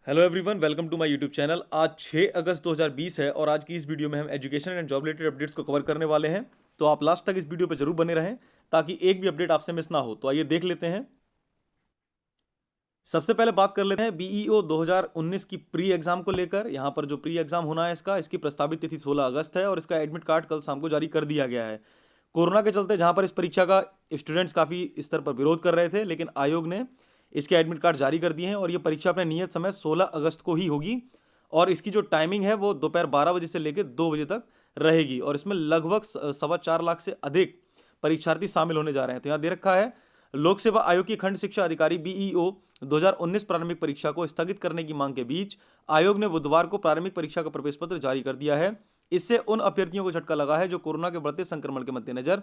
Hello everyone, welcome to my YouTube channel. आज 6 अगस्त 2020 है और आज की इस वीडियो में हम education and job related updates को कवर करने वाले हैं। तो आप लास्ट तक इस वीडियो पर जरूर बने रहें ताकि एक भी अपडेट आपसे मिस ना हो। तो आइए देख लेते हैं। सबसे पहले बात कर लेते हैं बीईओ 2019 की प्री एग्जाम को लेकर। यहाँ पर जो प्री एग्जाम होना है इसकी प्रस्तावित तिथि 16 अगस्त है और इसका एडमिट कार्ड कल शाम को जारी कर दिया गया है। कोरोना के चलते जहां पर इस परीक्षा का स्टूडेंट्स काफी स्तर पर विरोध कर रहे थे, लेकिन आयोग ने इसके एडमिट कार्ड जारी कर दिए हैं और ये परीक्षा अपने नियत समय 16 अगस्त को ही होगी। और इसकी जो टाइमिंग है वो दोपहर 12 बजे से लेकर 2 बजे तक रहेगी और इसमें लगभग 4.25 लाख से अधिक परीक्षार्थी शामिल होने जा रहे हैं। तो यहाँ दे रखा है, लोक सेवा आयोग की खंड शिक्षा अधिकारी बीईओ 2019 प्रारंभिक परीक्षा को स्थगित करने की मांग के बीच आयोग ने बुधवार को प्रारंभिक परीक्षा का प्रवेश पत्र जारी कर दिया है। इससे उन अभ्यर्थियों को झटका लगा है जो कोरोना के बढ़ते संक्रमण के मद्देनजर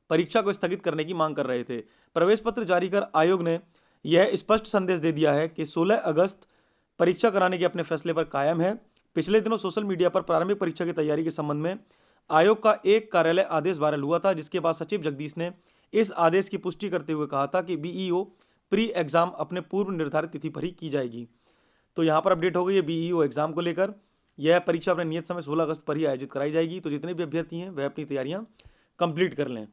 परीक्षा को स्थगित करने की मांग कर रहे थे। प्रवेश पत्र जारी कर आयोग ने यह स्पष्ट संदेश दे दिया है कि 16 अगस्त परीक्षा कराने के अपने फैसले पर कायम है। पिछले दिनों सोशल मीडिया पर प्रारंभिक परीक्षा की तैयारी के संबंध में आयोग का एक कार्यालय आदेश वायरल हुआ था, जिसके बाद सचिव जगदीश ने इस आदेश की पुष्टि करते हुए कहा था कि बीईओ प्री एग्जाम अपने पूर्व निर्धारित तिथि पर ही की जाएगी। तो यहाँ पर अपडेट हो गई है बीईओ एग्जाम को लेकर। यह परीक्षा अपने नियत समय 16 अगस्त पर ही आयोजित कराई जाएगी। तो जितने भी अभ्यर्थी हैं वह अपनी तैयारियां कंप्लीट कर लें।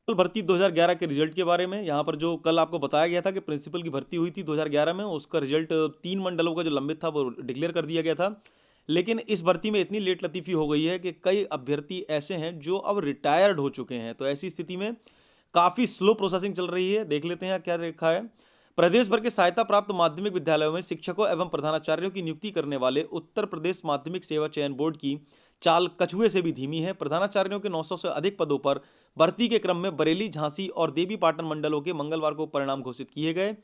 भर्ती 2011 के रिजल्ट के बारे में, यहाँ पर जो कल आपको बताया गया था कि प्रिंसिपल की भर्ती हुई थी 2011 में, उसका रिजल्ट 3 मंडलों का जो लंबित था वो डिक्लेयर कर दिया गया था। लेकिन इस भर्ती में इतनी लेट लतीफ़ी हो गई है कि कई अभ्यर्थी ऐसे हैं जो अब रिटायर्ड हो चुके हैं। तो ऐसी स्थिति में काफ़ी स्लो प्रोसेसिंग चल रही है। देख लेते हैं क्या लिखा है। प्रदेश भर के सहायता प्राप्त माध्यमिक विद्यालयों में शिक्षकों एवं प्रधानाचार्यों की नियुक्ति करने वाले उत्तर प्रदेश माध्यमिक सेवा चयन बोर्ड की चाल कछुए से भी धीमी है। प्रधानाचार्यों के 900 से अधिक पदों पर भर्ती के क्रम में बरेली, झांसी और देवी पाटन मंडलों के मंगलवार को परिणाम घोषित किए गए।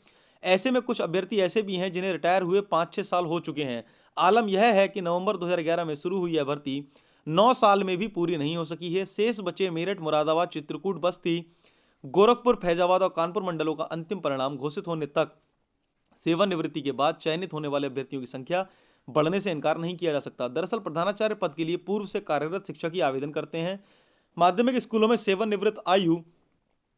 ऐसे में कुछ अभ्यर्थी ऐसे भी हैं जिन्हें रिटायर हुए 5-6 साल हो चुके हैं। आलम यह है कि नवंबर 2011 में शुरू हुई यह भर्ती 9 साल में भी पूरी नहीं हो सकी है। शेष बचे मेरठ, मुरादाबाद, चित्रकूट, बस्ती, गोरखपुर, फैजाबाद और कानपुर मंडलों का अंतिम परिणाम घोषित होने तक सेवानिवृत्ति के बाद चयनित होने वाले अभ्यर्थियों की संख्या बढ़ने से इनकार नहीं किया जा सकता। दरअसल प्रधानाचार्य पद के लिए पूर्व से कार्यरत शिक्षक ही आवेदन करते हैं। माध्यमिक स्कूलों में सेवानिवृत्त आयु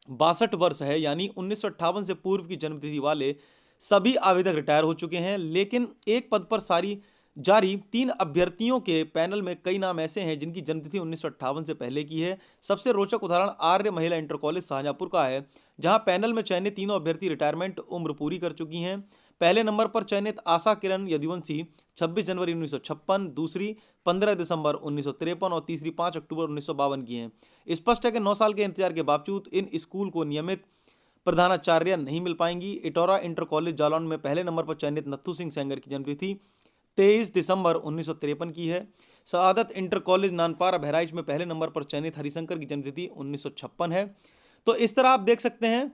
62 वर्ष है, यानी 1958 से पूर्व की जन्मतिथि वाले सभी आवेदक रिटायर हो चुके हैं। लेकिन एक पद पर जारी 3 अभ्यर्थियों के पैनल में कई नाम ऐसे हैं जिनकी जन्मतिथि 1958 से पहले की है। सबसे रोचक उदाहरण आर्य महिला इंटर कॉलेज शाहजहांपुर का है, जहां पैनल में चयनित तीनों अभ्यर्थी रिटायरमेंट उम्र पूरी कर चुकी हैं। पहले नंबर पर चयनित आशा किरण यदुवंशी 26 जनवरी 1956, दूसरी 15 दिसंबर 1953 और तीसरी 5 अक्टूबर 1952 की हैं। स्पष्ट है कि 9 साल के इंतजार के बावजूद इन स्कूल को नियमित प्रधानाचार्य नहीं मिल पाएंगी। इटौरा इंटर कॉलेज जालौन में पहले नंबर पर चयनित नत्थू सिंह सेंगर की जन्मतिथि 23 दिसंबर 1953 की है। सआदत इंटर कॉलेज नानपारा बहराइच में पहले नंबर पर चयनित हरिशंकर की जन्मतिथि 1956 है। तो इस तरह आप देख सकते हैं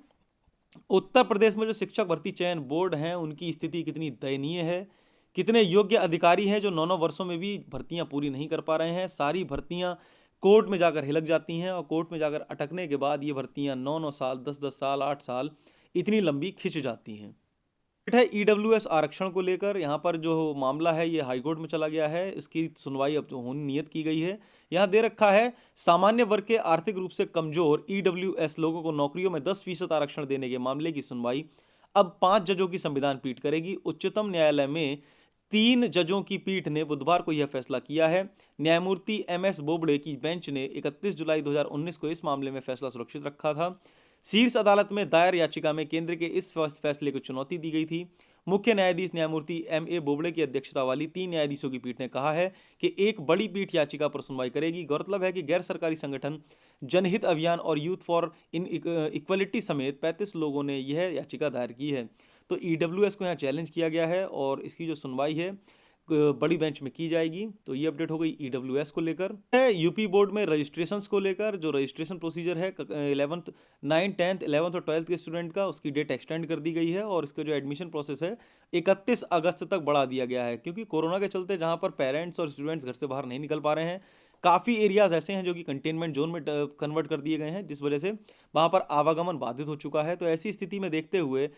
उत्तर प्रदेश में जो शिक्षक भर्ती चयन बोर्ड हैं उनकी स्थिति कितनी दयनीय है। कितने योग्य अधिकारी हैं जो 9-9 वर्षों में भी भर्तियां पूरी नहीं कर पा रहे हैं। सारी भर्तियां कोर्ट में जाकर हिलक जाती हैं और कोर्ट में जाकर अटकने के बाद ये भर्तियां 9-9 साल, 10-10 साल, 8 साल इतनी लंबी खिंच जाती हैं। है ईडब्ल्यूएस आरक्षण को लेकर, यहाँ पर जो मामला है ये हाईकोर्ट में चला गया है। इसकी सुनवाई अब जो होनी नियत की गई है। यहाँ दे रखा है, सामान्य वर्ग के आर्थिक रूप से कमजोर ईडब्ल्यूएस लोगों को नौकरियों में 10% आरक्षण देने के मामले की सुनवाई अब 5 जजों की संविधान पीठ करेगी। उच्चतम न्यायालय में 3 जजों की पीठ ने बुधवार को यह फैसला किया है। न्यायमूर्ति एमएस बोबड़े की बेंच ने 31 जुलाई 2019 को इस मामले में फैसला सुरक्षित रखा था। शीर्ष अदालत में दायर याचिका में केंद्र के इस फैसले को चुनौती दी गई थी। मुख्य न्यायाधीश न्यायमूर्ति एम ए बोबड़े की अध्यक्षता वाली 3 न्यायाधीशों की पीठ ने कहा है कि एक बड़ी पीठ याचिका पर सुनवाई करेगी। गौरतलब है कि गैर सरकारी संगठन जनहित अभियान और यूथ फॉर इन इक्वलिटी समेत 35 लोगों ने यह याचिका दायर की है। तो ईडब्ल्यूएस को यहाँ चैलेंज किया गया है और इसकी जो सुनवाई है बड़ी बेंच में की जाएगी। तो ये अपडेट हो गई ईडब्ल्यूएस को लेकर। यूपी बोर्ड में रजिस्ट्रेशंस को लेकर, जो रजिस्ट्रेशन प्रोसीजर है 11th 9th 10th 11th और 12th के स्टूडेंट का, उसकी डेट एक्सटेंड कर दी गई है और इसका जो एडमिशन प्रोसेस है 31 अगस्त तक बढ़ा दिया गया है। क्योंकि कोरोना के चलते जहां पर पेरेंट्स और स्टूडेंट्स घर से बाहर नहीं निकल पा रहे हैं, काफ़ी एरियाज ऐसे हैं जो कि कंटेनमेंट जोन में कन्वर्ट कर दिए गए हैं, जिस वजह से वहां पर आवागमन बाधित हो चुका है। तो ऐसी स्थिति में देखते हुए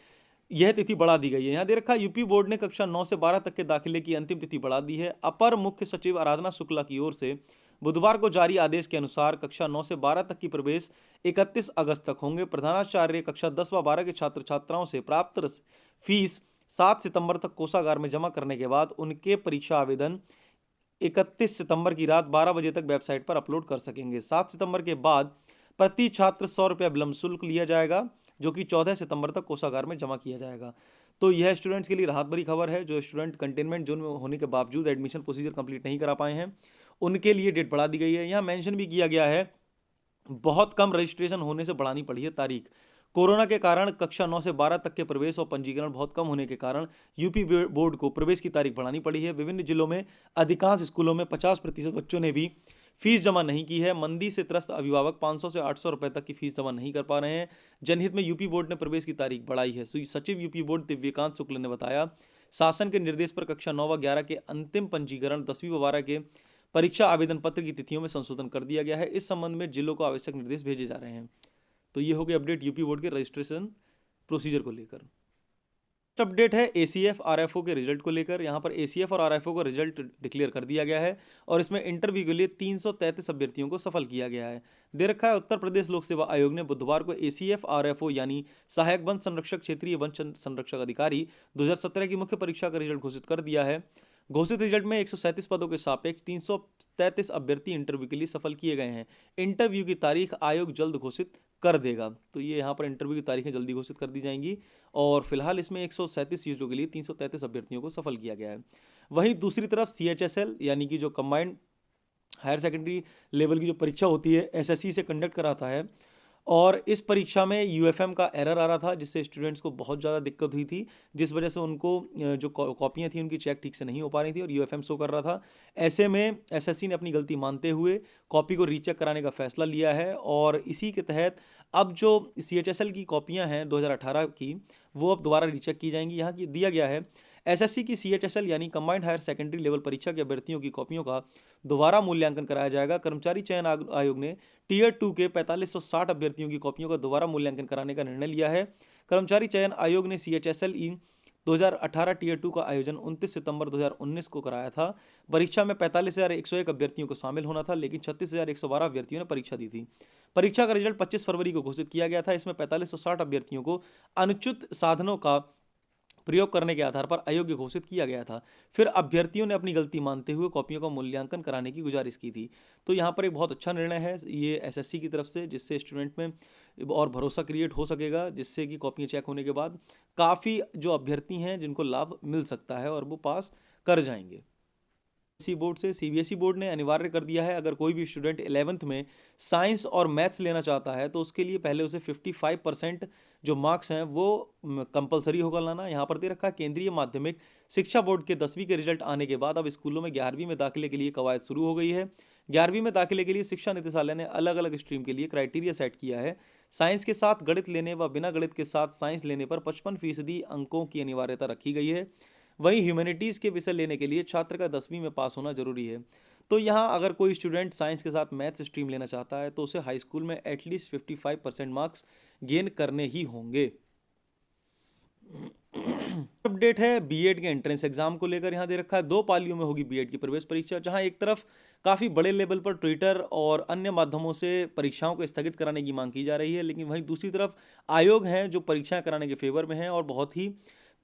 यह तिथि बढ़ा दी गई है। यहाँ दे रखा यूपी बोर्ड ने कक्षा 9 से 12 तक के दाखिले की अंतिम तिथि बढ़ा दी है। अपर मुख्य सचिव आराधना शुक्ला की ओर से बुधवार को जारी आदेश के अनुसार कक्षा 9 से 12 तक की प्रवेश 31 अगस्त तक होंगे। प्रधानाचार्य कक्षा 10 व 12 के छात्र छात्राओं से प्राप्त फीस 7 सितंबर तक कोषागार में जमा करने के बाद उनके परीक्षा आवेदन 31 सितंबर की रात 12 बजे तक वेबसाइट पर अपलोड कर सकेंगे। 7 सितंबर के बाद प्रति छात्र 100 रुपया विलंब शुल्क लिया जाएगा, जो कि 14 सितंबर तक कोषागार में जमा किया जाएगा। तो यह स्टूडेंट्स के लिए राहत भरी खबर है। जो स्टूडेंट कंटेनमेंट जोन में होने के बावजूद एडमिशन प्रोसीजर कंप्लीट नहीं करा पाए हैं, उनके लिए डेट बढ़ा दी गई है। यहाँ मेंशन भी किया गया है, बहुत कम रजिस्ट्रेशन होने से बढ़ानी पड़ी है तारीख। कोरोना के कारण कक्षा 9 से 12 तक के प्रवेश और पंजीकरण बहुत कम होने के कारण यूपी बोर्ड को प्रवेश की तारीख बढ़ानी पड़ी है। विभिन्न जिलों में अधिकांश स्कूलों में 50% बच्चों ने भी फीस जमा नहीं की है। मंदी से त्रस्त अभिभावक 500 से 800 रुपए तक की फीस जमा नहीं कर पा रहे हैं। जनहित में यूपी बोर्ड ने प्रवेश की तारीख बढ़ाई है। सचिव यूपी बोर्ड दिव्यकांत शुक्ल ने बताया, शासन के निर्देश पर कक्षा 9 व 11 के अंतिम पंजीकरण 10वीं व 12 के परीक्षा आवेदन पत्र की तिथियों में संशोधन कर दिया गया है। इस संबंध में जिलों को आवश्यक निर्देश भेजे जा रहे हैं। तो ये हो गया अपडेट यूपी बोर्ड के रजिस्ट्रेशन प्रोसीजर को लेकर। अपडेट है एसीएफ आरएफओ के रिजल्ट को लेकर। यहाँ पर एसीएफ और आरएफओ का रिजल्ट डिक्लेयर कर दिया गया है और इसमें इंटरव्यू के लिए 333 अभ्यर्थियों को सफल किया गया है। दे रखा है, उत्तर प्रदेश लोक सेवा आयोग ने बुधवार को एसीएफ आरएफओ यानी सहायक वन संरक्षक क्षेत्रीय वन संरक्षक अधिकारी 2017 की मुख्य परीक्षा का रिजल्ट घोषित कर दिया है। घोषित रिजल्ट में 137 पदों के सापेक्ष 333 अभ्यर्थी इंटरव्यू के लिए सफल किए गए हैं। इंटरव्यू की तारीख आयोग जल्द घोषित कर देगा। तो ये यहाँ पर इंटरव्यू की तारीखें जल्दी घोषित कर दी जाएंगी और फिलहाल इसमें 137 सीटों के लिए 333 अभ्यर्थियों को सफल किया गया है। वहीं दूसरी तरफ सीएचएसएल यानी कि जो कंबाइंड हायर सेकेंडरी लेवल की जो परीक्षा होती है एसएससी से कंडक्ट कराता है, और इस परीक्षा में यूएफएम का एरर आ रहा था, जिससे स्टूडेंट्स को बहुत ज़्यादा दिक्कत हुई थी, जिस वजह से उनको जो कॉपियाँ थी उनकी चेक ठीक से नहीं हो पा रही थी और यूएफएम शो कर रहा था। ऐसे में एसएससी ने अपनी गलती मानते हुए कॉपी को रीचेक कराने का फैसला लिया है और इसी के तहत अब जो सीएचएसएल की कॉपियाँ हैं 2018 की, वो अब दोबारा रीचेक की जाएंगी। यहाँ की दिया गया है, एसएससी की सीएचएसएल यानी कंबाइंड हायर सेकेंडरी लेवल परीक्षा के अभ्यर्थियों की कॉपियों का दोबारा मूल्यांकन कराया जाएगा। कर्मचारी चयन आयोग ने टियर 2 के 4560 अभ्यर्थियों की कॉपियों का दोबारा मूल्यांकन कराने का निर्णय लिया है। कर्मचारी चयन आयोग ने सीएचएसएल 2018 टियर 2 का आयोजन 29 सितंबर 2019 को कराया था। परीक्षा में 45,101 अभ्यर्थियों को शामिल होना था, लेकिन 36,112 अभ्यर्थियों ने परीक्षा दी थी। परीक्षा का रिजल्ट 25 फरवरी को घोषित किया गया था। इसमें 4560 अभ्यर्थियों को अनुचित साधनों का प्रयोग करने के आधार पर अयोग्य घोषित किया गया था। फिर अभ्यर्थियों ने अपनी गलती मानते हुए कॉपियों का मूल्यांकन कराने की गुजारिश की थी। तो यहाँ पर एक बहुत अच्छा निर्णय है ये एसएससी की तरफ से, जिससे स्टूडेंट में और भरोसा क्रिएट हो सकेगा, जिससे कि कॉपियाँ चेक होने के बाद काफ़ी जो अभ्यर्थी हैं जिनको लाभ मिल सकता है और वो पास कर जाएंगे। सीबीएसई बोर्ड ने अनिवार्य कर दिया है, अगर कोई भी स्टूडेंट 11th में साइंस और मैथ्स लेना चाहता है तो उसके लिए पहले उसे 55% जो मार्क्स हैं वो कंपलसरी होगा लाना। यहाँ पर दे रखा है, केंद्रीय माध्यमिक शिक्षा बोर्ड के 10वीं के रिजल्ट आने के बाद अब स्कूलों में 11वीं में दाखिले के लिए कवायद शुरू हो गई है। 11वीं में दाखिले के लिए शिक्षा निदेशालय ने अलग अलग स्ट्रीम के लिए क्राइटेरिया सेट किया है। साइंस के साथ गणित लेने व बिना गणित के साथ साइंस लेने पर 55% अंकों की अनिवार्यता रखी गई है। वहीं ह्यूमैनिटीज़ के विषय लेने के लिए छात्र का 10वीं में पास होना जरूरी है। तो यहाँ अगर कोई स्टूडेंट साइंस के साथ मैथ्स स्ट्रीम लेना चाहता है तो उसे हाई स्कूल में एटलीस्ट 55% मार्क्स गेन करने ही होंगे। अपडेट है बीएड के एंट्रेंस एग्जाम को लेकर। यहाँ दे रखा है 2 पालियों में होगी बीएड की प्रवेश परीक्षा, जहाँ एक तरफ काफ़ी बड़े लेवल पर ट्विटर और अन्य माध्यमों से परीक्षाओं को स्थगित कराने की मांग की जा रही है, लेकिन वहीं दूसरी तरफ आयोग हैं जो परीक्षाएं कराने के फेवर में हैं और बहुत ही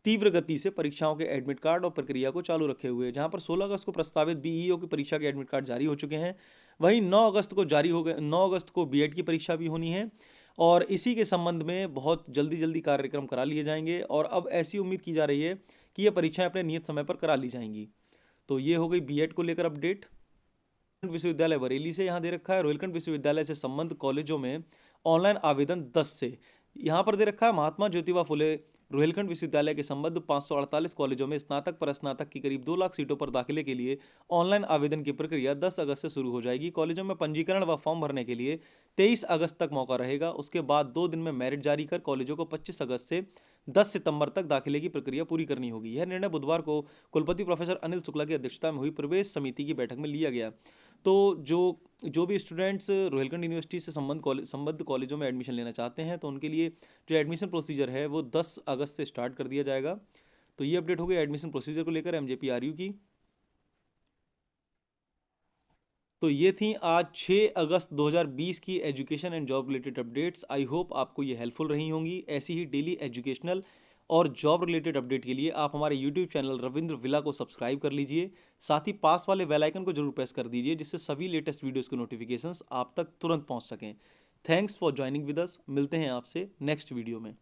तीव्र गति से परीक्षाओं के एडमिट कार्ड और प्रक्रिया को चालू रखे हुए हैं। जहां पर 16 अगस्त को प्रस्तावित बीईओ की परीक्षा के एडमिट कार्ड जारी हो चुके हैं। वहीं 9 अगस्त को जारी हो गए, 9 अगस्त को बीएड की परीक्षा भी होनी है और इसी के संबंध में बहुत जल्दी कार्यक्रम करा लिए जाएंगे और अब ऐसी उम्मीद की जा रही है कि ये परीक्षाएं अपने नियत समय पर करा ली जाएंगी। तो ये हो गई बीएड को लेकर अपडेट। विश्वविद्यालय बरेली से यहाँ दे रखा है, रोहिलखंड विश्वविद्यालय से संबद्ध कॉलेजों में ऑनलाइन आवेदन 10 से। यहाँ पर दे रखा है, महात्मा ज्योतिबा फुले रोहिलखंड विश्वविद्यालय के संबद्ध 548 कॉलेजों में स्नातक पर स्नातक की करीब 2 लाख सीटों पर दाखिले के लिए ऑनलाइन आवेदन की प्रक्रिया 10 अगस्त से शुरू हो जाएगी। कॉलेजों में पंजीकरण व फॉर्म भरने के लिए 23 अगस्त तक मौका रहेगा। उसके बाद 2 दिन में मेरिट जारी कर कॉलेजों को 25 अगस्त से 10 सितंबर तक दाखिले की प्रक्रिया पूरी करनी होगी। यह निर्णय बुधवार को कुलपति प्रोफेसर अनिल शुक्ला की अध्यक्षता में हुई प्रवेश समिति की बैठक में लिया गया। तो जो भी स्टूडेंट्स रोहिलखंड यूनिवर्सिटी से संबद्ध कॉलेजों में एडमिशन लेना चाहते हैं तो उनके लिए जो एडमिशन प्रोसीजर है वो 10 अगस्त से स्टार्ट कर दिया जाएगा। तो ये अपडेट हो गई एडमिशन प्रोसीजर को लेकर एमजेपीआरयू की। तो ये थी आज 6 अगस्त 2020 की education and job related updates. I hope आपको ये हेल्पफुल रही होंगी। ऐसी ही डेली एजुकेशनल और जॉब रिलेटेड अपडेट के लिए आप हमारे यूट्यूब चैनल रविंद्र विला को सब्सक्राइब कर लीजिए। साथ ही पास वाले बेल आइकन को जरूर प्रेस कर दीजिए, जिससे सभी लेटेस्ट वीडियोस के नोटिफिकेशंस आप तक तुरंत पहुंच सकें। Thanks for joining with us. मिलते हैं आपसे नेक्स्ट वीडियो में।